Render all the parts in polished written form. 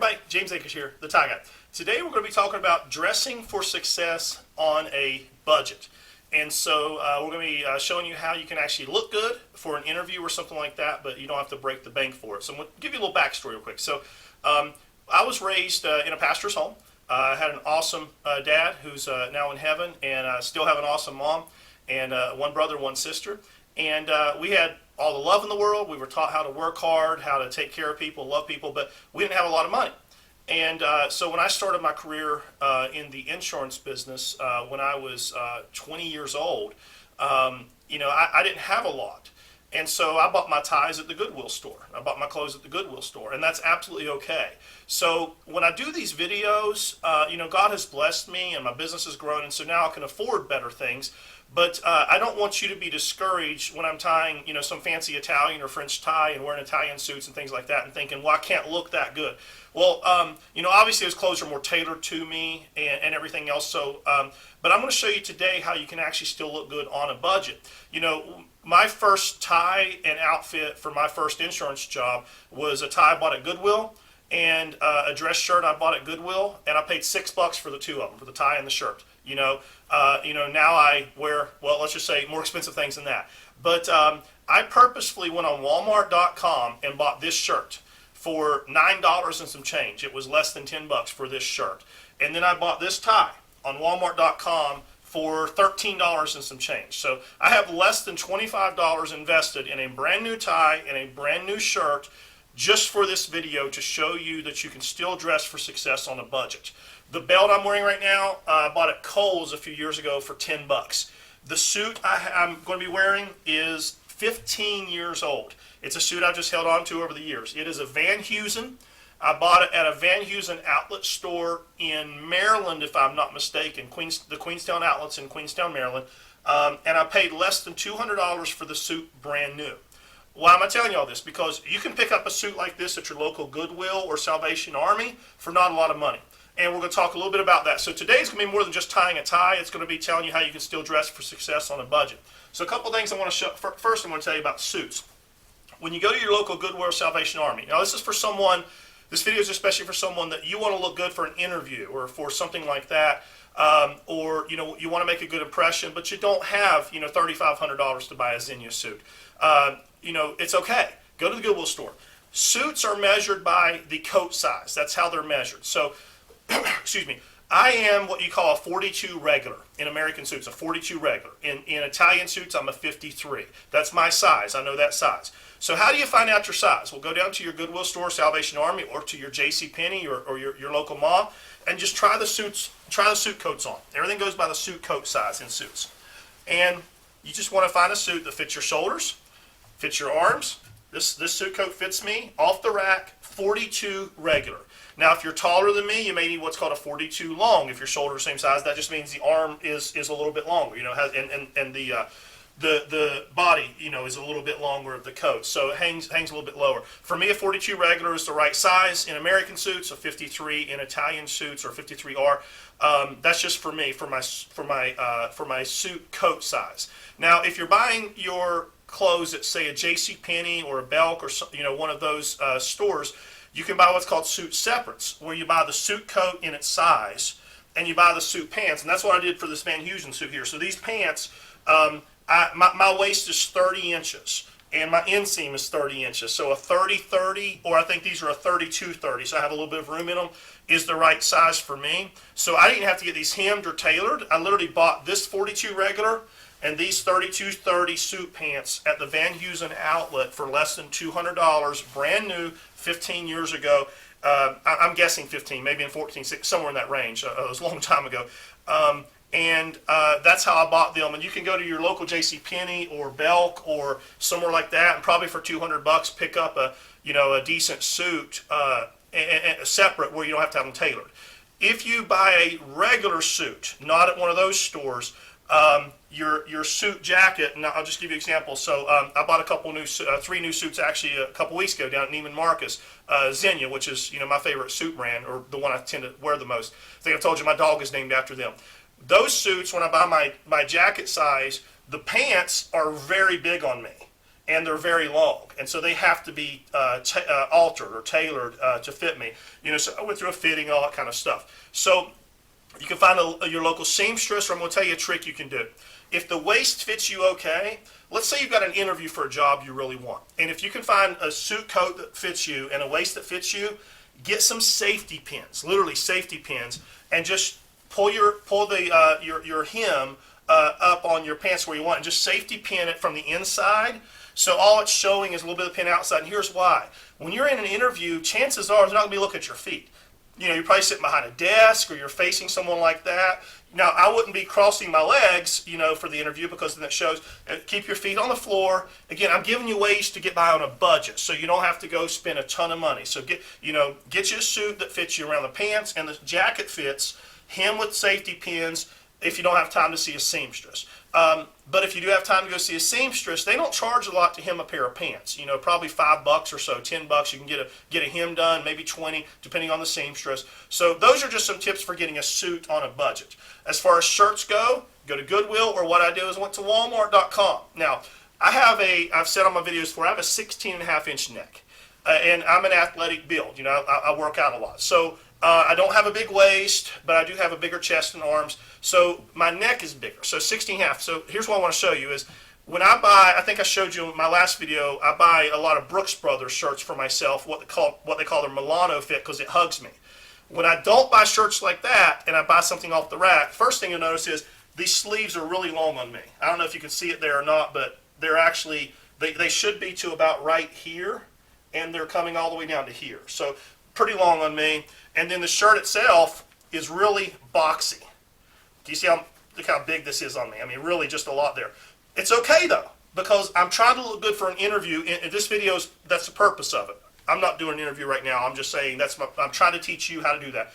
everybody, James Akers here, the Tie Guy. Today we're going to be talking about dressing for success on a budget. And so we're going to be showing you how you can actually look good for an interview or something like that, but you don't have to break the bank for it. So I'm going to give you a little backstory real quick. So I was raised in a pastor's home. I had an awesome dad who's now in heaven, and I still have an awesome mom, and one brother, one sister. And we had all the love in the world. We were taught how to work hard, how to take care of people, love people, but we didn't have a lot of money. And so when I started my career in the insurance business when I was 20 years old, I didn't have a lot. And so I bought my ties at the Goodwill store. I bought my clothes at the Goodwill store, and that's absolutely okay. So when I do these videos, God has blessed me and my business has grown, and so now I can afford better things. But I don't want you to be discouraged when I'm tying, some fancy Italian or French tie and wearing Italian suits and things like that and thinking, well, I can't look that good. Well, obviously those clothes are more tailored to me and everything else. So, but I'm going to show you today how you can actually still look good on a budget. My first tie and outfit for my first insurance job was a tie I bought at Goodwill and a dress shirt I bought at Goodwill, and I paid $6 for the two of them, for the tie and the shirt. Now I wear, well, let's just say more expensive things than that. But I purposefully went on Walmart.com and bought this shirt for $9 and some change. It was less than $10 for this shirt. And then I bought this tie on Walmart.com for $13 and some change. So I have less than $25 invested in a brand new tie and a brand new shirt just for this video to show you that you can still dress for success on a budget. The belt I'm wearing right now, I bought at Kohl's a few years ago for $10. The suit I'm going to be wearing is 15 years old. It's a suit I've just held on to over the years. It is a Van Heusen. I bought it at a Van Heusen outlet store in Maryland, if I'm not mistaken, the Queenstown outlets in Queenstown, Maryland, and I paid less than $200 for the suit brand new. Why am I telling you all this? Because you can pick up a suit like this at your local Goodwill or Salvation Army for not a lot of money. And we're going to talk a little bit about that. So today's going to be more than just tying a tie. It's going to be telling you how you can still dress for success on a budget. So a couple things I want to show. First, I'm going to tell you about suits. When you go to your local Goodwill or Salvation Army, now this is for someone, this video is especially for someone that you want to look good for an interview or for something like that, or you want to make a good impression, but you don't have $3,500 to buy a Zegna suit. It's okay. Go to the Goodwill store. Suits are measured by the coat size. That's how they're measured. So, excuse me. I am what you call a 42 regular in American suits, a 42 regular. In Italian suits, I'm a 53. That's my size. I know that size. So how do you find out your size? Well, go down to your Goodwill store, Salvation Army, or to your JCPenney or your local mall, and just try the suit coats on. Everything goes by the suit coat size in suits. And you just want to find a suit that fits your shoulders, fits your arms. This suit coat fits me, off the rack, 42 regular. Now, if you're taller than me, you may need what's called a 42 long. If your shoulders are the same size, that just means the arm is a little bit longer, and the body, is a little bit longer of the coat, so it hangs a little bit lower. For me, a 42 regular is the right size in American suits, a 53 in Italian suits, or 53R. That's just for me, for my suit coat size. Now, if you're buying your clothes at, say, a JCPenney or a Belk or one of those stores, you can buy what's called suit separates, where you buy the suit coat in its size and you buy the suit pants. And that's what I did for this Van Heusen suit here. So these pants, my waist is 30 inches and my inseam is 30 inches. So a 30-30, or I think these are a 32-30, so I have a little bit of room in them, is the right size for me. So I didn't have to get these hemmed or tailored. I literally bought this 42 regular and these 32-30 suit pants at the Van Heusen outlet for less than $200, brand new, 15 years ago. I'm guessing 15, maybe in 14, somewhere in that range. It was a long time ago. That's how I bought them. And you can go to your local JCPenney or Belk or somewhere like that, and probably for $200 pick up a decent suit separate, where you don't have to have them tailored. If you buy a regular suit, not at one of those stores, your suit jacket, and I'll just give you an example. So I bought three new suits actually a couple weeks ago down at Neiman Marcus. Zegna, which is my favorite suit brand, or the one I tend to wear the most. I think I told you my dog is named after them. Those suits, when I buy my jacket size, the pants are very big on me. and they're very long, and so they have to be altered or tailored to fit me. So I went through a fitting, all that kind of stuff. So you can find your local seamstress, or I'm going to tell you a trick you can do. If the waist fits you okay, let's say you've got an interview for a job you really want, and if you can find a suit coat that fits you and a waist that fits you, get some safety pins, literally safety pins, and just pull your hem up on your pants where you want, and just safety pin it from the inside. So all it's showing is a little bit of pin outside, and here's why. When you're in an interview, chances are they're not going to be looking at your feet. You're probably sitting behind a desk, or you're facing someone like that. Now, I wouldn't be crossing my legs, for the interview, because then it shows, keep your feet on the floor. Again, I'm giving you ways to get by on a budget, so you don't have to go spend a ton of money. So get you a suit that fits you around the pants, and the jacket fits, hem with safety pins, if you don't have time to see a seamstress. But if you do have time to go see a seamstress, they don't charge a lot to hem a pair of pants. Probably $5 or so, $10. You can get a hem done, maybe 20, depending on the seamstress. So those are just some tips for getting a suit on a budget. As far as shirts go to Goodwill, or what I do is I went to Walmart.com. Now, I've said on my videos before, I have a 16.5-inch neck, and I'm an athletic build. I work out a lot. So I don't have a big waist, but I do have a bigger chest and arms. So my neck is bigger, so 16.5. So here's what I want to show you is, when I buy, I think I showed you in my last video, I buy a lot of Brooks Brothers shirts for myself, what they call their Milano fit, because it hugs me. When I don't buy shirts like that, and I buy something off the rack, first thing you'll notice is these sleeves are really long on me. I don't know if you can see it there or not, but they're actually, they should be to about right here, and they're coming all the way down to here. So pretty long on me. And then the shirt itself is really boxy. Do you see look how big this is on me? I mean, really just a lot there. It's okay though, because I'm trying to look good for an interview, and this video that's the purpose of it. I'm not doing an interview right now. I'm just saying I'm trying to teach you how to do that.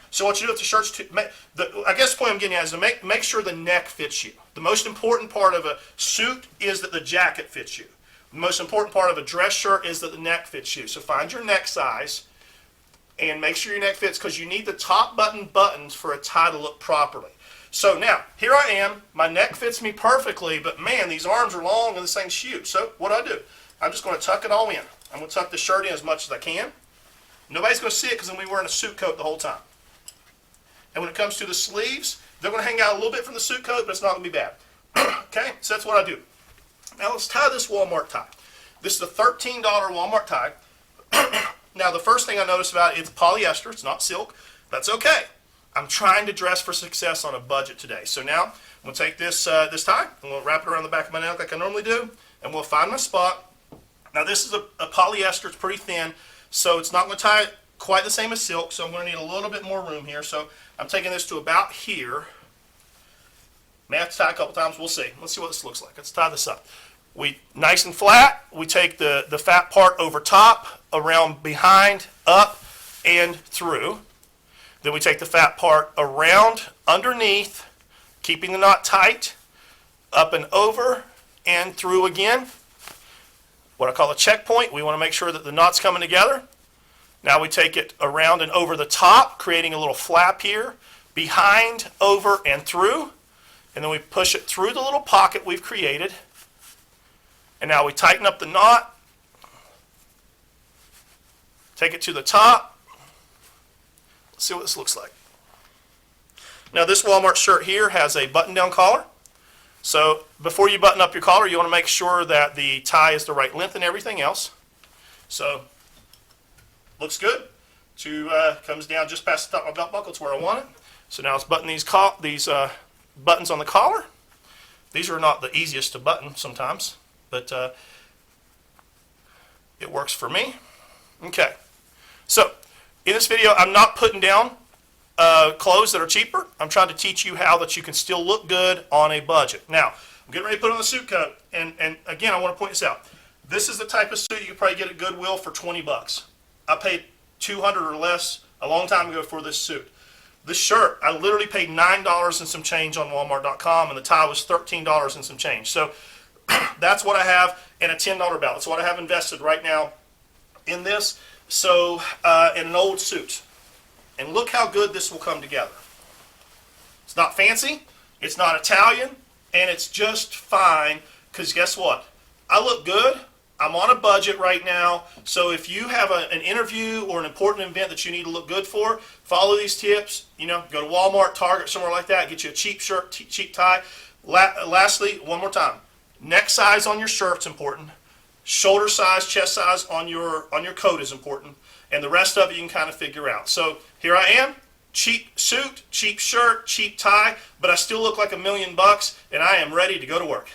So what you do with the shirts, I guess the point I'm getting at is to make sure the neck fits you. The most important part of a suit is that the jacket fits you. The most important part of a dress shirt is that the neck fits you. So find your neck size and make sure your neck fits, because you need the top button buttons for a tie to look properly. So now, here I am. My neck fits me perfectly, but man, these arms are long and this thing's huge. So what do? I'm just going to tuck it all in. I'm going to tuck the shirt in as much as I can. Nobody's going to see it because I'm going to be wearing a suit coat the whole time. And when it comes to the sleeves, they're going to hang out a little bit from the suit coat, but it's not going to be bad. Okay, so that's what I do. Now let's tie this Walmart tie. This is a $13 Walmart tie. Now the first thing I noticed about it, it's polyester, it's not silk. That's okay. I'm trying to dress for success on a budget today. So now I'm going to take this tie, I'm going to wrap it around the back of my neck like I normally do, and we'll find my spot. Now this is a polyester, it's pretty thin, so it's not going to tie quite the same as silk, so I'm going to need a little bit more room here. So I'm taking this to about here. May have to tie a couple times, we'll see. Let's see what this looks like. Let's tie this up. Nice and flat, we take the fat part over top, around behind, up, and through. Then we take the fat part around, underneath, keeping the knot tight, up and over, and through again. What I call a checkpoint. We want to make sure that the knot's coming together. Now we take it around and over the top, creating a little flap here, behind, over, and through. And then we push it through the little pocket we've created. And now we tighten up the knot, take it to the top. Let's see what this looks like. Now this Walmart shirt here has a button-down collar. So before you button up your collar, you want to make sure that the tie is the right length and everything else. So looks good. Comes down just past the top of my belt buckle. It's where I want it. So now let's button these buttons on the collar. These are not the easiest to button sometimes, but it works for me. Okay. So in this video, I'm not putting down clothes that are cheaper. I'm trying to teach you how that you can still look good on a budget. Now, I'm getting ready to put on the suit coat, and again, I want to point this out. This is the type of suit you could probably get at Goodwill for 20 bucks. I paid $200 or less a long time ago for this suit. This shirt, I literally paid $9 and some change on Walmart.com, and the tie was $13 and some change. So that's what I have, and a $10 belt. That's what I have invested right now in this. So, in an old suit. And look how good this will come together. It's not fancy, it's not Italian, and it's just fine, because guess what? I look good. I'm on a budget right now. So if you have an interview or an important event that you need to look good for, follow these tips. You know, go to Walmart, Target, somewhere like that. Get you a cheap shirt, cheap tie. Lastly, one more time. Neck size on your shirt's important. Shoulder size, chest size on your coat is important. And the rest of it you can kind of figure out. So here I am. Cheap suit, cheap shirt, cheap tie, but I still look like $1,000,000 and I am ready to go to work.